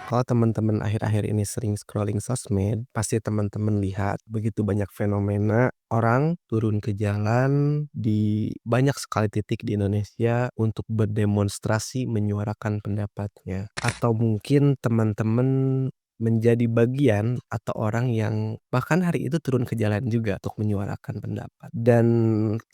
Kalau teman-teman akhir-akhir ini sering scrolling sosmed, pasti teman-teman lihat begitu banyak fenomena orang turun ke jalan di banyak sekali titik di Indonesia untuk berdemonstrasi menyuarakan pendapatnya. Atau mungkin teman-teman menjadi bagian atau orang yang bahkan hari itu turun ke jalan juga untuk menyuarakan pendapat. Dan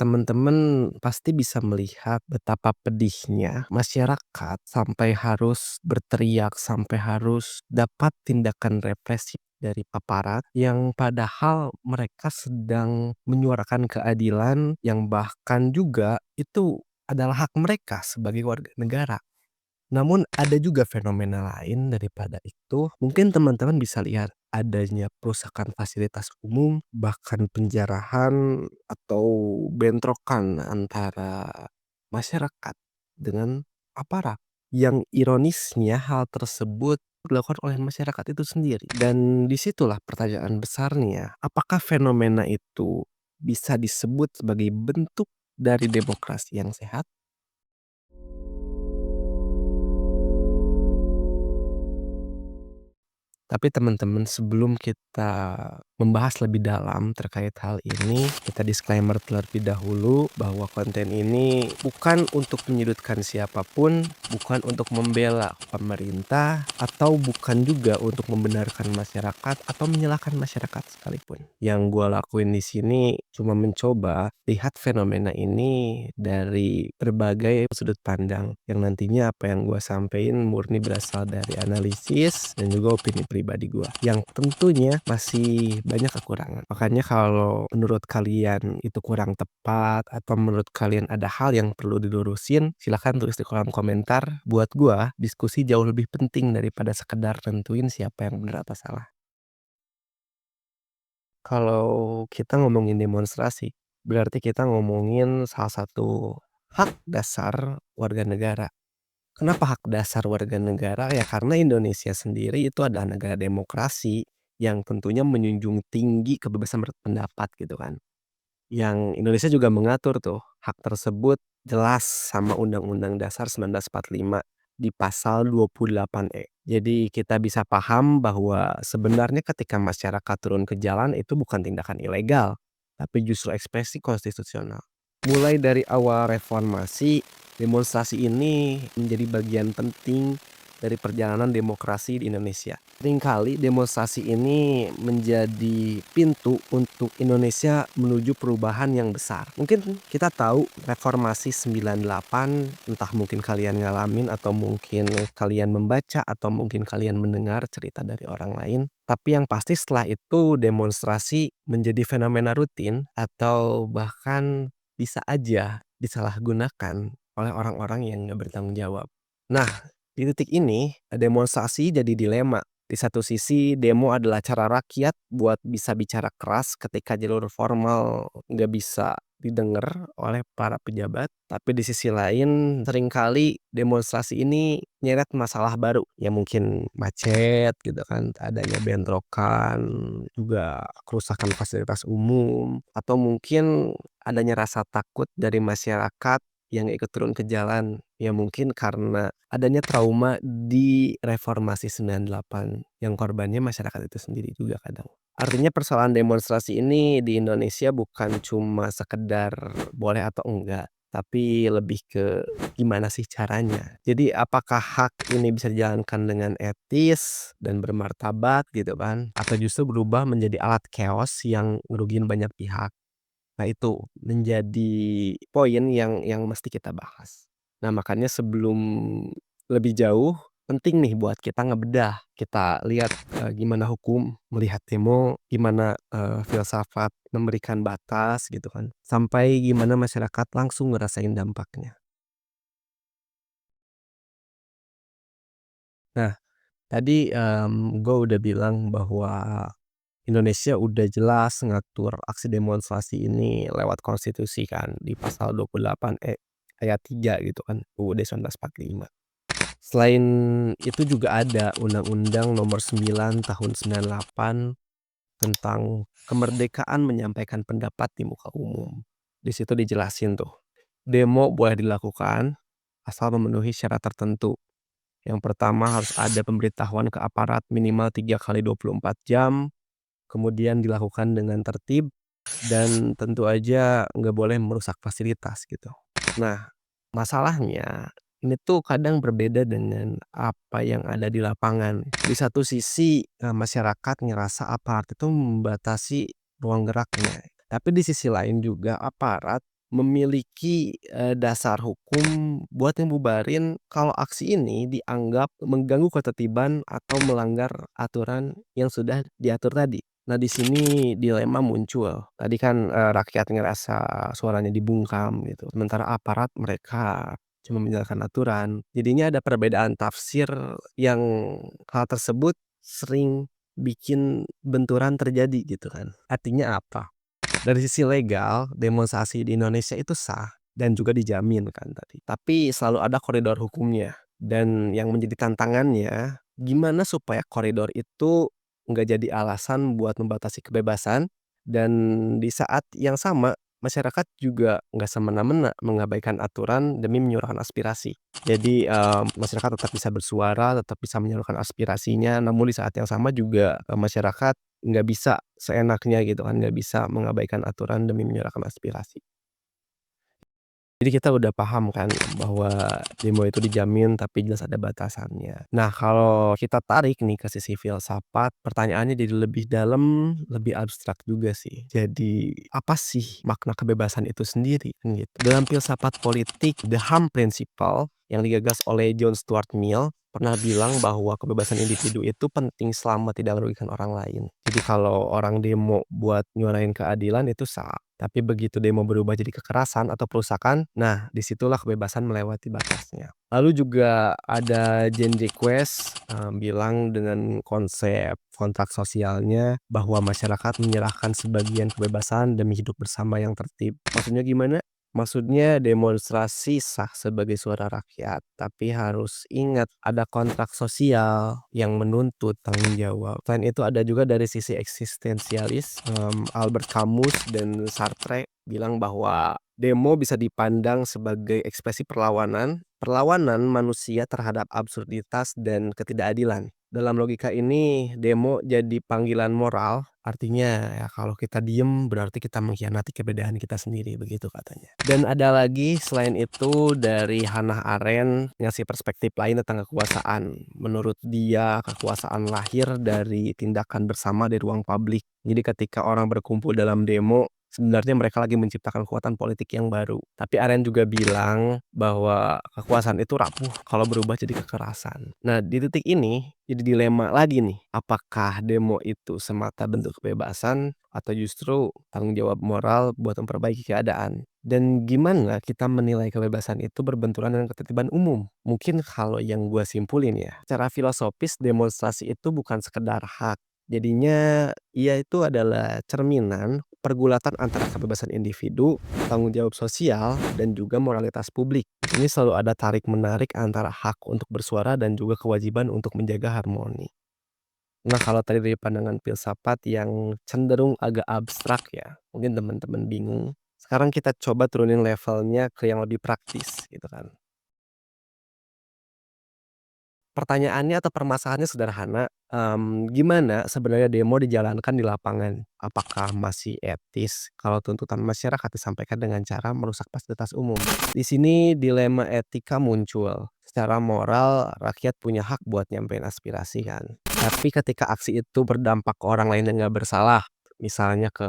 teman-teman pasti bisa melihat betapa pedihnya masyarakat sampai harus berteriak, sampai harus dapat tindakan represif dari aparat yang padahal mereka sedang menyuarakan keadilan yang bahkan juga itu adalah hak mereka sebagai warga negara. Namun ada juga fenomena lain daripada itu, mungkin teman-teman bisa lihat adanya perusakan fasilitas umum, bahkan penjarahan atau bentrokan antara masyarakat dengan aparat. Yang ironisnya hal tersebut dilakukan oleh masyarakat itu sendiri. Dan disitulah pertanyaan besarnya, apakah fenomena itu bisa disebut sebagai bentuk dari demokrasi yang sehat? Tapi teman-teman, sebelum kita membahas lebih dalam terkait hal ini, kita disclaimer terlebih dahulu bahwa konten ini bukan untuk menyudutkan siapapun, bukan untuk membela pemerintah, atau bukan juga untuk membenarkan masyarakat atau menyalahkan masyarakat sekalipun. Yang gue lakuin di sini cuma mencoba lihat fenomena ini dari berbagai sudut pandang yang nantinya apa yang gue sampein murni berasal dari analisis dan juga opini pribadi gue yang tentunya masih banyak kekurangan. Makanya kalau menurut kalian itu kurang tepat atau menurut kalian ada hal yang perlu dilurusin, silahkan tulis di kolom komentar. Buat gue diskusi jauh lebih penting daripada sekedar tentuin siapa yang benar atau salah. Kalau kita ngomongin demonstrasi, berarti kita ngomongin salah satu hak dasar warga negara. Kenapa hak dasar warga negara? Ya karena Indonesia sendiri itu adalah negara demokrasi yang tentunya menjunjung tinggi kebebasan berpendapat gitu kan. Yang Indonesia juga mengatur tuh hak tersebut jelas sama Undang-Undang Dasar 1945 di pasal 28E. Jadi kita bisa paham bahwa sebenarnya ketika masyarakat turun ke jalan itu bukan tindakan ilegal, tapi justru ekspresi konstitusional. Mulai dari awal reformasi, demonstrasi ini menjadi bagian penting dari perjalanan demokrasi di Indonesia. Seringkali demonstrasi ini menjadi pintu untuk Indonesia menuju perubahan yang besar. Mungkin kita tahu reformasi 98, entah mungkin kalian ngalamin atau mungkin kalian membaca atau mungkin kalian mendengar cerita dari orang lain. Tapi yang pasti setelah itu demonstrasi menjadi fenomena rutin atau bahkan bisa aja disalahgunakan oleh orang-orang yang nggak bertanggung jawab. Nah, di titik ini, demonstrasi jadi dilema. Di satu sisi, demo adalah cara rakyat buat bisa bicara keras ketika jalur formal nggak bisa didengar oleh para pejabat. Tapi di sisi lain, seringkali demonstrasi ini nyeret masalah baru. Ya mungkin macet gitu kan, adanya bentrokan, juga kerusakan fasilitas umum, atau mungkin adanya rasa takut dari masyarakat yang ikut turun ke jalan. Ya mungkin karena adanya trauma di reformasi 98 yang korbannya masyarakat itu sendiri juga kadang. Artinya persoalan demonstrasi ini di Indonesia bukan cuma sekedar boleh atau enggak, tapi lebih ke gimana sih caranya. Jadi apakah hak ini bisa dijalankan dengan etis dan bermartabat gitu kan, atau justru berubah menjadi alat chaos yang ngerugiin banyak pihak. Nah itu menjadi poin yang mesti kita bahas. Nah makanya sebelum lebih jauh, penting nih buat kita ngebedah, kita lihat, gimana hukum melihat demo, gimana, filsafat memberikan batas gitu kan, sampai gimana masyarakat langsung ngerasain dampaknya. Nah tadi, gue udah bilang bahwa Indonesia udah jelas ngatur aksi demonstrasi ini lewat konstitusi kan di pasal 28E ayat 3 gitu kan UUD 1945. Selain itu juga ada Undang-Undang Nomor 9 Tahun 98 tentang kemerdekaan menyampaikan pendapat di muka umum. Di situ dijelasin tuh, demo boleh dilakukan asal memenuhi syarat tertentu. Yang pertama harus ada pemberitahuan ke aparat minimal 3 kali 24 jam, kemudian dilakukan dengan tertib, dan tentu aja nggak boleh merusak fasilitas gitu. Nah, masalahnya ini tuh kadang berbeda dengan apa yang ada di lapangan. Di satu sisi, masyarakat ngerasa aparat itu membatasi ruang geraknya. Tapi di sisi lain juga aparat memiliki, dasar hukum buat ngebubarin kalau aksi ini dianggap mengganggu ketertiban atau melanggar aturan yang sudah diatur tadi. Nah, di sini dilema muncul. Tadi kan, rakyat ngerasa suaranya dibungkam gitu, sementara aparat mereka cuma menjalankan aturan. Jadinya ada perbedaan tafsir yang hal tersebut sering bikin benturan terjadi gitu kan. Artinya apa? Dari sisi legal, demonstrasi di Indonesia itu sah dan juga dijamin kan tadi. Tapi selalu ada koridor hukumnya. Dan yang menjadi tantangannya, gimana supaya koridor itu nggak jadi alasan buat membatasi kebebasan dan di saat yang sama masyarakat juga nggak semena-mena mengabaikan aturan demi menyuarakan aspirasi. Jadi, masyarakat tetap bisa bersuara, tetap bisa menyalurkan aspirasinya, namun di saat yang sama juga, masyarakat nggak bisa seenaknya gitu kan, nggak bisa mengabaikan aturan demi menyuarakan aspirasi. Jadi kita udah paham kan bahwa demo itu dijamin tapi jelas ada batasannya. Nah, kalau kita tarik nih ke sisi filsafat, pertanyaannya jadi lebih dalam, lebih abstrak juga sih. Jadi, apa sih makna kebebasan itu sendiri kan gitu. Dalam filsafat politik, the harm principle yang digagas oleh John Stuart Mill pernah bilang bahwa kebebasan individu itu penting selama tidak merugikan orang lain. Jadi kalau orang demo buat nyuarain keadilan itu sah. Tapi begitu demo berubah jadi kekerasan atau perusakan, nah disitulah kebebasan melewati batasnya. Lalu juga ada Jean Jacques bilang dengan konsep kontrak sosialnya bahwa masyarakat menyerahkan sebagian kebebasan demi hidup bersama yang tertib. Maksudnya gimana? Maksudnya demonstrasi sah sebagai suara rakyat, tapi harus ingat ada kontrak sosial yang menuntut tanggung jawab. Selain itu ada juga dari sisi eksistensialis, Albert Camus dan Sartre bilang bahwa demo bisa dipandang sebagai ekspresi perlawanan, perlawanan manusia terhadap absurditas dan ketidakadilan. Dalam logika ini, demo jadi panggilan moral, artinya ya kalau kita diem berarti kita mengkhianati keberadaan kita sendiri, begitu katanya. Dan ada lagi selain itu dari Hannah Arendt ngasih perspektif lain tentang kekuasaan. Menurut dia, kekuasaan lahir dari tindakan bersama di ruang publik. Jadi ketika orang berkumpul dalam demo, sebenarnya mereka lagi menciptakan kekuatan politik yang baru. Tapi Arendt juga bilang bahwa kekuasaan itu rapuh kalau berubah jadi kekerasan. Nah, di titik ini jadi dilema lagi nih. Apakah demo itu semata bentuk kebebasan atau justru tanggung jawab moral buat memperbaiki keadaan? Dan gimana kita menilai kebebasan itu berbenturan dengan ketertiban umum? Mungkin kalau yang gue simpulin ya, secara filosofis demonstrasi itu bukan sekedar hak. Jadinya ia itu adalah cerminan pergulatan antara kebebasan individu, tanggung jawab sosial, dan juga moralitas publik. Ini selalu ada tarik-menarik antara hak untuk bersuara dan juga kewajiban untuk menjaga harmoni. Nah, kalau tadi dari pandangan filsafat yang cenderung agak abstrak ya, mungkin teman-teman bingung. Sekarang kita coba turunin levelnya ke yang lebih praktis gitu kan. Pertanyaannya atau permasalahannya sederhana, gimana sebenarnya demo dijalankan di lapangan? Apakah masih etis kalau tuntutan masyarakat disampaikan dengan cara merusak fasilitas umum? Di sini dilema etika muncul. Secara moral, rakyat punya hak buat nyampein aspirasi kan. Tapi ketika aksi itu berdampak ke orang lain yang nggak bersalah, misalnya ke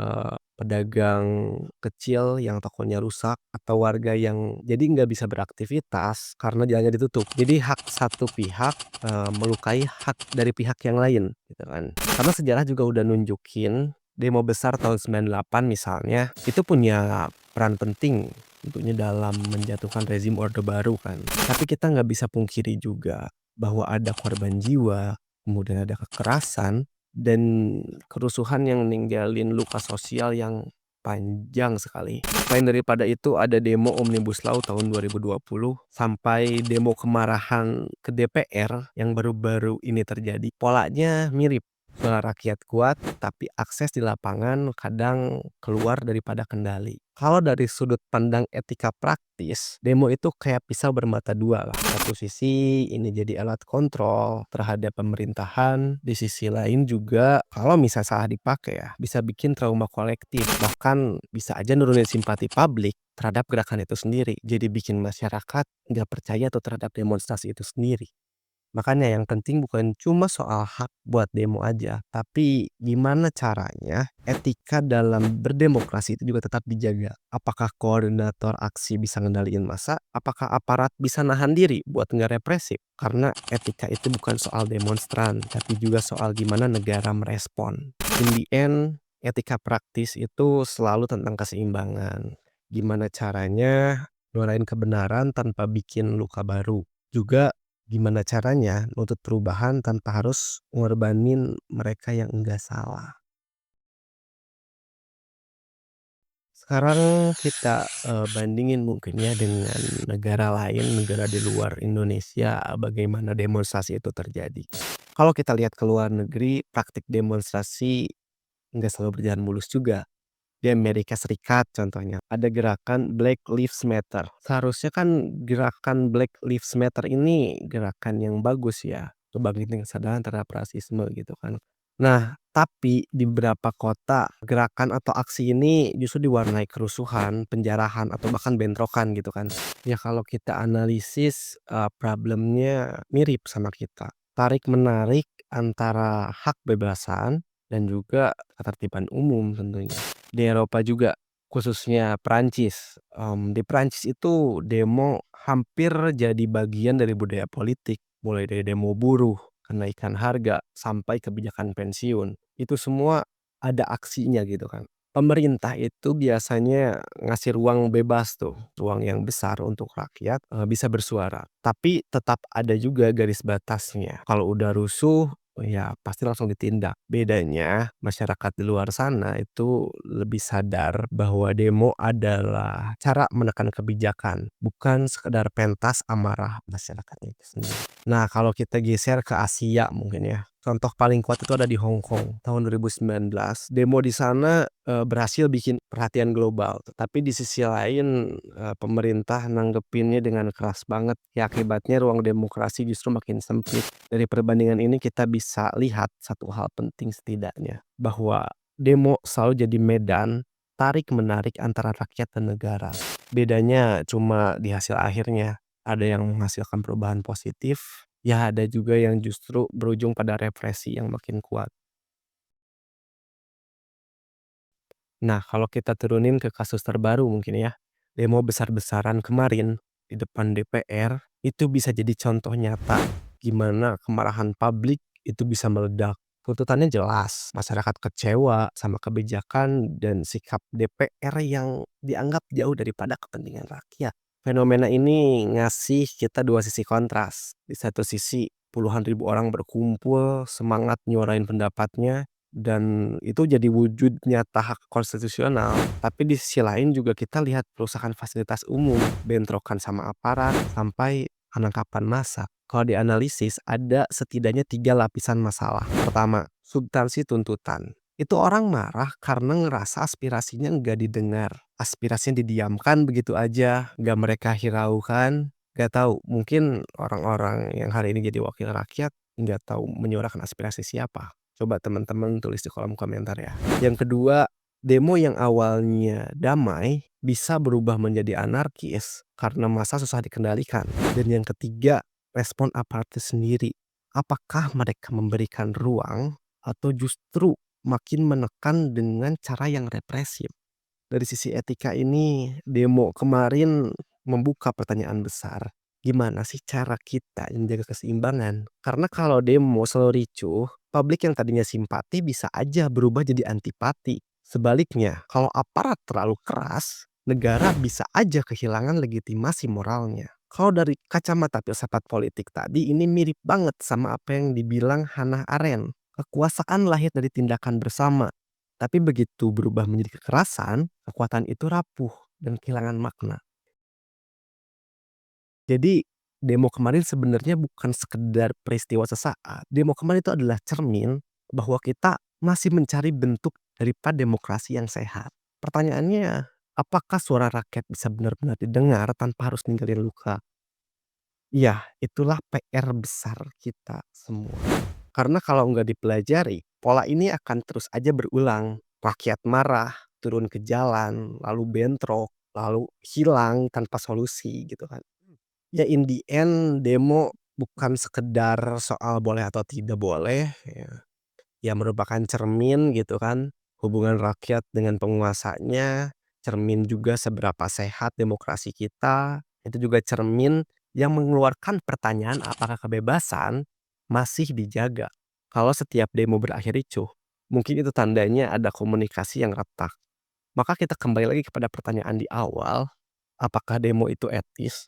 pedagang kecil yang tokonya rusak atau warga yang jadi nggak bisa beraktivitas karena jalannya ditutup. Jadi hak satu pihak, melukai hak dari pihak yang lain gitu kan. Karena sejarah juga udah nunjukin demo besar tahun 98 misalnya, itu punya peran penting tentunya dalam menjatuhkan rezim Orde Baru kan. Tapi kita nggak bisa pungkiri juga bahwa ada korban jiwa, kemudian ada kekerasan, dan kerusuhan yang ninggalin luka sosial yang panjang sekali. Selain daripada itu ada demo Omnibus Law tahun 2020 sampai demo kemarahan ke DPR yang baru-baru ini terjadi. Polanya mirip. Suara rakyat kuat, tapi akses di lapangan kadang keluar daripada kendali. Kalau dari sudut pandang etika praktis, demo itu kayak pisau bermata dua lah. Satu sisi ini jadi alat kontrol terhadap pemerintahan, di sisi lain juga kalau misal salah dipakai ya, bisa bikin trauma kolektif. Bahkan bisa aja nurunin simpati publik terhadap gerakan itu sendiri. Jadi bikin masyarakat nggak percaya tuh terhadap demonstrasi itu sendiri. Makanya yang penting bukan cuma soal hak buat demo aja, tapi gimana caranya etika dalam berdemokrasi itu juga tetap dijaga. Apakah koordinator aksi bisa ngendaliin massa? Apakah aparat bisa nahan diri buat nggak represif? Karena etika itu bukan soal demonstran, tapi juga soal gimana negara merespon. In the end, etika praktis itu selalu tentang keseimbangan. Gimana caranya nuarain kebenaran tanpa bikin luka baru. Juga gimana caranya nuntut perubahan tanpa harus ngorbanin mereka yang enggak salah. Sekarang kita, bandingin mungkin ya dengan negara lain, negara di luar Indonesia, bagaimana demonstrasi itu terjadi. Kalau kita lihat ke luar negeri, praktik demonstrasi nggak selalu berjalan mulus juga. Di Amerika Serikat contohnya, ada gerakan Black Lives Matter. Seharusnya kan gerakan Black Lives Matter ini gerakan yang bagus ya, kebangkitan kesadaran terhadap rasisme gitu kan. Nah, tapi di beberapa kota gerakan atau aksi ini justru diwarnai kerusuhan, penjarahan, atau bahkan bentrokan gitu kan. Ya kalau kita analisis, problemnya mirip sama kita. Tarik-menarik antara hak kebebasan dan juga ketertiban umum tentunya. Di Eropa juga, khususnya Prancis. Di Prancis itu demo hampir jadi bagian dari budaya politik, mulai dari demo buruh, kenaikan harga, sampai kebijakan pensiun. Itu semua ada aksinya gitu kan. Pemerintah itu biasanya ngasih ruang bebas tuh, ruang yang besar untuk rakyat, bisa bersuara. Tapi tetap ada juga garis batasnya. Kalau udah rusuh, ya pasti langsung ditindak. Bedanya masyarakat di luar sana itu lebih sadar bahwa demo adalah cara menekan kebijakan, bukan sekedar pentas amarah masyarakat itu sendiri. Nah, kalau kita geser ke Asia mungkin ya. Contoh paling kuat itu ada di Hong Kong tahun 2019. Demo di sana, berhasil bikin perhatian global. Tapi di sisi lain, pemerintah nanggepinnya dengan keras banget. Ya akibatnya ruang demokrasi justru makin sempit. Dari perbandingan ini kita bisa lihat satu hal penting setidaknya, bahwa demo selalu jadi medan tarik-menarik antara rakyat dan negara. Bedanya cuma di hasil akhirnya. Ada yang menghasilkan perubahan positif, ya ada juga yang justru berujung pada represi yang makin kuat. Nah, kalau kita turunin ke kasus terbaru mungkin ya, demo besar-besaran kemarin di depan DPR, itu bisa jadi contoh nyata gimana kemarahan publik itu bisa meledak. Tuntutannya jelas, masyarakat kecewa sama kebijakan dan sikap DPR yang dianggap jauh daripada kepentingan rakyat. Fenomena ini ngasih kita dua sisi kontras. Di satu sisi, puluhan ribu orang berkumpul, semangat nyuarain pendapatnya, dan itu jadi wujud nyata hak konstitusional. Tapi di sisi lain juga kita lihat perusahaan fasilitas umum, bentrokan sama aparat, sampai penangkapan massa. Kalau dianalisis ada setidaknya 3 lapisan masalah. Pertama, substansi tuntutan. Itu orang marah karena ngerasa aspirasinya nggak didengar. Aspirasinya didiamkan begitu aja, nggak mereka hiraukan. Nggak tahu, mungkin orang-orang yang hari ini jadi wakil rakyat nggak tahu menyuarakan aspirasi siapa. Coba teman-teman tulis di kolom komentar ya. Yang kedua, demo yang awalnya damai bisa berubah menjadi anarkis karena massa susah dikendalikan. Dan yang ketiga, respon aparat itu sendiri. Apakah mereka memberikan ruang atau justru makin menekan dengan cara yang represif? Dari sisi etika ini, demo kemarin membuka pertanyaan besar. Gimana sih cara kita menjaga keseimbangan? Karena kalau demo selalu ricuh, publik yang tadinya simpati bisa aja berubah jadi antipati. Sebaliknya, kalau aparat terlalu keras, negara bisa aja kehilangan legitimasi moralnya. Kalau dari kacamata filsafat politik tadi, ini mirip banget sama apa yang dibilang Hannah Arendt. Kekuasaan lahir dari tindakan bersama. Tapi begitu berubah menjadi kekerasan, kekuatan itu rapuh dan kehilangan makna. Jadi, demo kemarin sebenarnya bukan sekedar peristiwa sesaat. Demo kemarin itu adalah cermin bahwa kita masih mencari bentuk daripada demokrasi yang sehat. Pertanyaannya, apakah suara rakyat bisa benar-benar didengar tanpa harus ninggalin luka? Iya, itulah PR besar kita semua. Karena kalau nggak dipelajari, pola ini akan terus aja berulang. Rakyat marah, turun ke jalan, lalu bentrok, lalu hilang tanpa solusi gitu kan. Ya in the end demo bukan sekedar soal boleh atau tidak boleh, ya merupakan cermin gitu kan, hubungan rakyat dengan penguasanya, cermin juga seberapa sehat demokrasi kita, itu juga cermin yang mengeluarkan pertanyaan apakah kebebasan masih dijaga. Kalau setiap demo berakhir ricuh, mungkin itu tandanya ada komunikasi yang retak. Maka kita kembali lagi kepada pertanyaan di awal, apakah demo itu etis?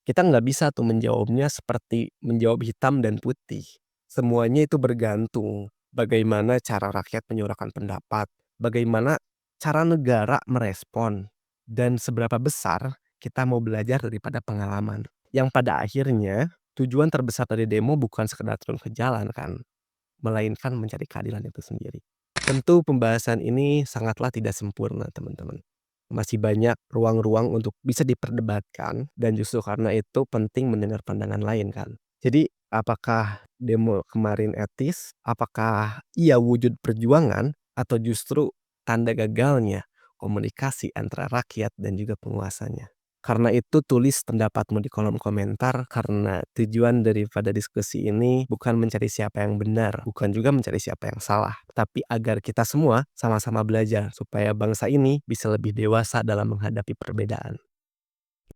Kita nggak bisa tuh menjawabnya seperti menjawab hitam dan putih. Semuanya itu bergantung bagaimana cara rakyat menyuarakan pendapat, bagaimana cara negara merespon, dan seberapa besar kita mau belajar daripada pengalaman. Yang pada akhirnya tujuan terbesar dari demo bukan sekedar turun ke jalan kan, melainkan mencari keadilan itu sendiri. Tentu pembahasan ini sangatlah tidak sempurna teman-teman. Masih banyak ruang-ruang untuk bisa diperdebatkan dan justru karena itu penting mendengar pandangan lain kan. Jadi apakah demo kemarin etis? Apakah ia wujud perjuangan? Atau justru tanda gagalnya komunikasi antara rakyat dan juga penguasanya? Karena itu tulis pendapatmu di kolom komentar karena tujuan daripada diskusi ini bukan mencari siapa yang benar, bukan juga mencari siapa yang salah, tapi agar kita semua sama-sama belajar supaya bangsa ini bisa lebih dewasa dalam menghadapi perbedaan.